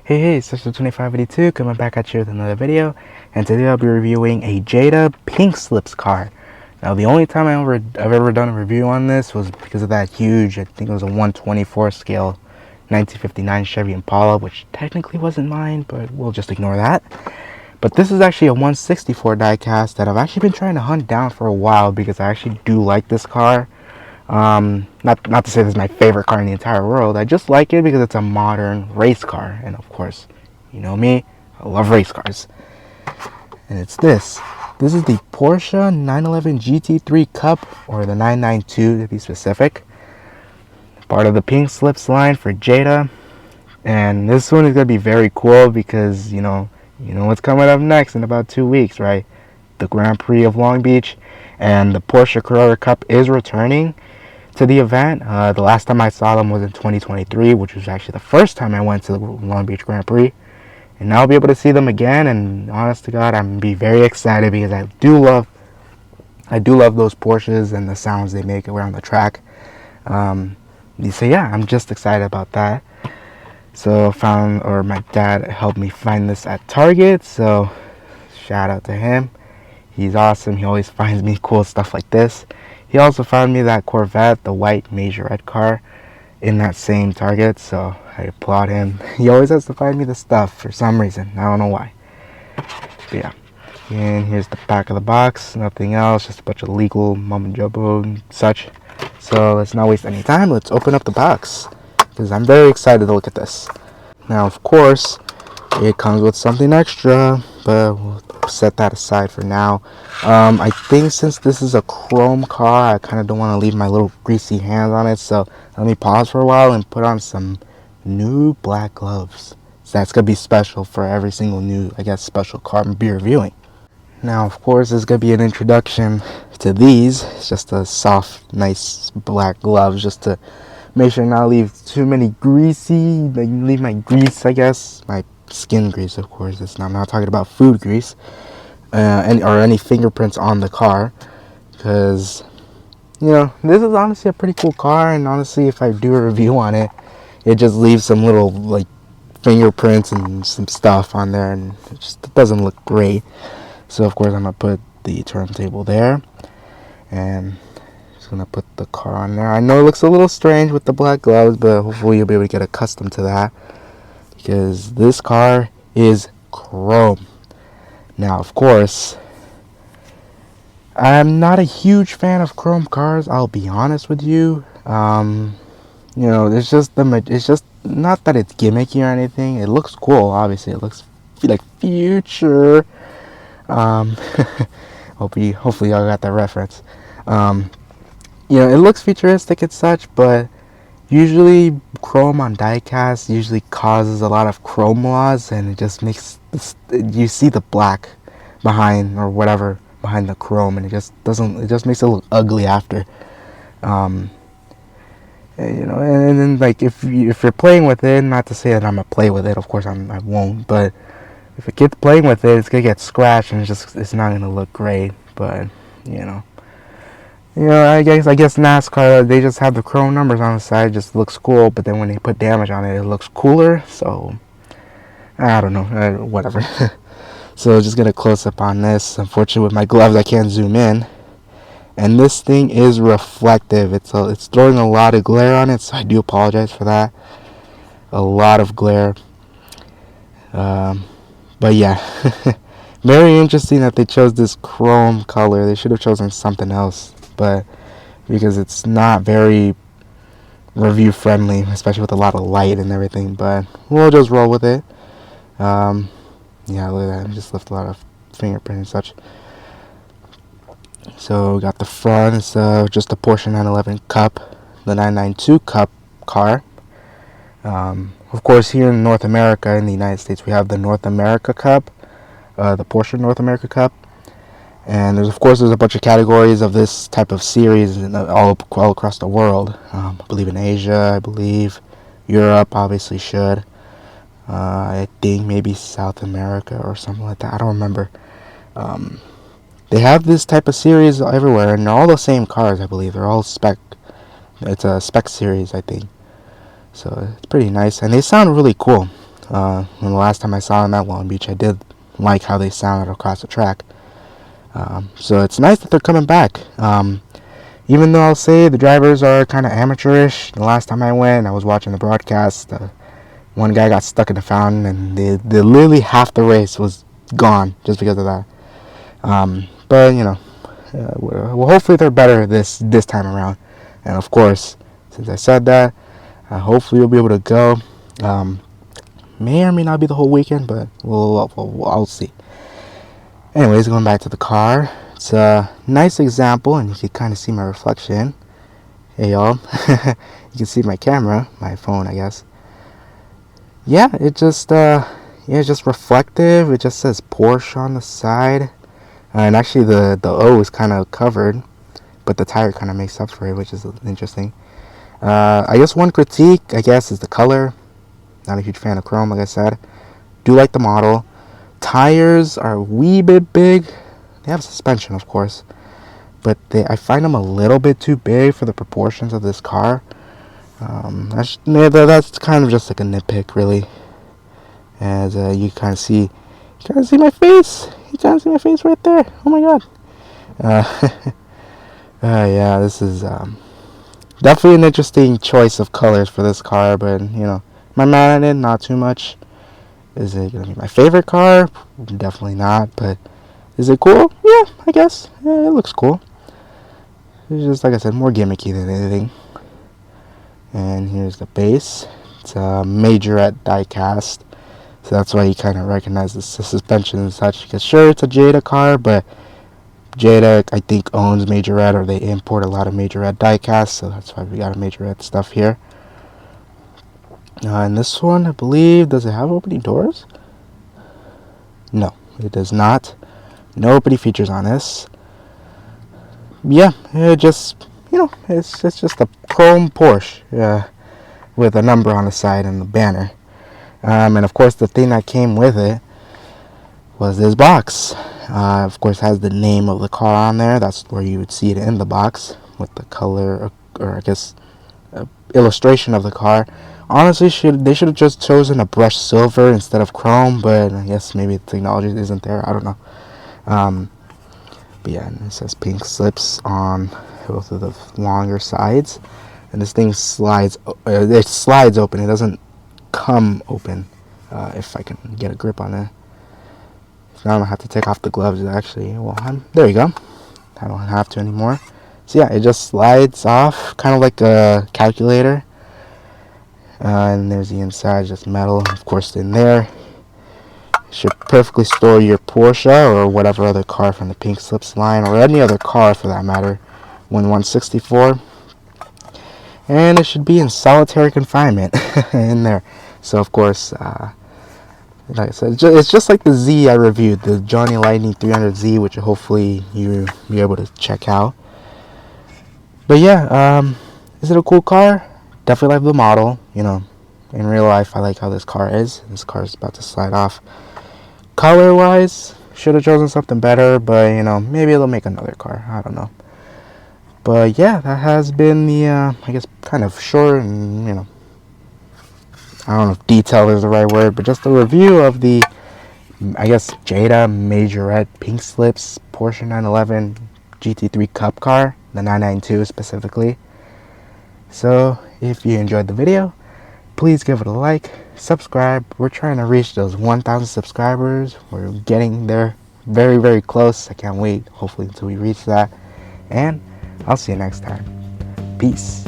Hey, Sister2582 coming back at you with another video, and today I'll be reviewing a Jada pink slips car. Now, the only time I've ever done a review on this was because of that huge, I think it was a 124 scale 1959 Chevy Impala, which technically wasn't mine, but we'll just ignore that. But this is actually a 164 diecast that I've actually been trying to hunt down for a while because I actually do like this car. Not to say this is my favorite car in the entire world. I just like it because it's a modern race car, and of course, you know me, I love race cars. And it's this. This is the Porsche 911 GT3 Cup, or the 992 to be specific. Part of the pink slips line for Jada, and this one is gonna be very cool because you know what's coming up next in about 2 weeks, right? The Grand Prix of Long Beach, and the Porsche Carrera Cup is returning to the event. The last time I saw them was in 2023, which was actually the first time I went to the Long Beach Grand Prix, and now I'll be able to see them again. And honest to God, I'm gonna be very excited because I do love those Porsches and the sounds they make around the track. So yeah, I'm just excited about that. So my dad helped me find this at Target, so shout out to him. He's awesome. He always finds me cool stuff like this. He also found me that Corvette, the white Majorette car, in that same Target, so I applaud him. He always has to find me the stuff for some reason. I don't know why. But yeah. And here's the back of the box. Nothing else. Just a bunch of legal mumbo jumbo and such. So let's not waste any time. Let's open up the box, because I'm very excited to look at this. Now, of course, it comes with something extra, but we'll set that aside for now. I think since this is a chrome car, I kind of don't want to leave my little greasy hands on it, so let me pause for a while and put on some new black gloves. So that's going to be special for every single new, I guess, special car I'm be reviewing. Now, of course, there's going to be an introduction to these. It's just a soft, nice black gloves, just to make sure not leave too many leave my grease, I guess, my skin grease, of course. I'm not talking about food grease, or any fingerprints on the car, because this is honestly a pretty cool car, and honestly, if I do a review on it, it just leaves some little like fingerprints and some stuff on there, and it doesn't look great. So of course I'm gonna put the turntable there, and just gonna put the car on there. I know it looks a little strange with the black gloves, but hopefully you'll be able to get accustomed to that, because this car is chrome. Now, of course, I'm not a huge fan of chrome cars, I'll be honest with you. It's just not that it's gimmicky or anything. It looks cool, obviously. It looks like future. Hopefully y'all got that reference. It looks futuristic and such, but usually chrome on diecast usually causes a lot of chrome loss, and it just makes you see the black behind or whatever behind the chrome, and it just makes it look ugly after. And then like if you're playing with it, not to say that I'm gonna play with it, of course I won't, but if it gets playing with it, it's gonna get scratched, and it's not gonna look great. But I guess NASCAR, they just have the chrome numbers on the side, just looks cool, but then when they put damage on it, it looks cooler. So I don't know, whatever. So just get a close up on this. Unfortunately, with my gloves, I can't zoom in, and this thing is reflective. It's throwing a lot of glare on it, so I do apologize for that. A lot of glare. But yeah, very interesting that they chose this chrome color. They should have chosen something else, but because it's not very review friendly, especially with a lot of light and everything. But we'll just roll with it. Yeah, look at that. I just left a lot of fingerprint and such. So we got the front. It's just a Porsche 911 Cup, the 992 Cup car. Of course, here in North America, in the United States, we have the North America Cup, the Porsche North America Cup, and there's a bunch of categories of this type of series all across the world. I believe in Asia, I believe Europe obviously should. I think maybe South America or something like that. I don't remember. They have this type of series everywhere, and they're all the same cars, I believe. They're all spec. It's a spec series, I think. So it's pretty nice, and they sound really cool. And the last time I saw them at Long Beach, I did like how they sounded across the track. So it's nice that they're coming back. Even though I'll say the drivers are kind of amateurish. The last time I went, I was watching the broadcast. One guy got stuck in the fountain, and they literally half the race was gone just because of that. But you know, well, hopefully they're better this time around. And of course, since I said that, hopefully we'll be able to go. May or may not be the whole weekend, but I'll see. Anyways, going back to the car, it's a nice example, and you can kind of see my reflection. Hey y'all, you can see my camera, my phone, I guess. Yeah, it's just reflective. It just says Porsche on the side, and actually the O is kind of covered, but the tire kind of makes up for it, which is interesting. I guess one critique, I guess, is the color. Not a huge fan of chrome, like I said. Do like the model. Tires are a wee bit big. They have suspension, of course, but I find them a little bit too big for the proportions of this car. That's kind of just like a nitpick, really. As you kind of see my face. You kind of see my face right there. Oh my god. Yeah, this is definitely an interesting choice of colors for this car, but you know, am I mad at it? Not too much. Is it gonna be my favorite car? Definitely not. But is it cool? Yeah, I guess. Yeah, it looks cool. It's just, like I said, more gimmicky than anything. And here's the base. It's a Majorette Diecast, so that's why you kind of recognize the suspension and such. Because sure, it's a Jada car, but Jada, I think, owns Majorette, or they import a lot of Majorette Diecast, so that's why we got a Majorette stuff here. And this one, I believe, does it have opening doors? No, it does not. No opening features on this. Yeah, it just, you know, it's just a chrome Porsche with a number on the side and the banner. And of course, the thing that came with it was this box. Of course, has the name of the car on there. That's where you would see it in the box with the color, or I guess, illustration of the car. Honestly, they should have just chosen a brushed silver instead of chrome, but I guess maybe the technology isn't there. I don't know. But yeah, and it says pink slips on both of the longer sides, and this thing slides. It slides open. It doesn't come open. If I can get a grip on it. Now I'm gonna have to take off the gloves. Actually, well, there you go. I don't have to anymore. So yeah, it just slides off, kind of like a calculator. And there's the inside, just metal. Of course, in there, you should perfectly store your Porsche or whatever other car from the Pink Slips line, or any other car for that matter, when 164. And it should be in solitary confinement in there. So of course, like I said, it's just like the Z I reviewed, the Johnny Lightning 300Z, which hopefully you'll be able to check out. But yeah, is it a cool car? Definitely like the model. You know, in real life, I like how this car is. This car is about to slide off. Color-wise, should have chosen something better, but you know, maybe they'll make another car. I don't know. But yeah, that has been the, I guess, kind of short and, you know, I don't know if detail is the right word, but just a review of the, I guess, Jada Majorette Pink Slips Porsche 911 GT3 Cup car, the 992 specifically. So if you enjoyed the video, please give it a like, subscribe. We're trying to reach those 1,000 subscribers. We're getting there, very, very close. I can't wait, hopefully, until we reach that. And I'll see you next time. Peace.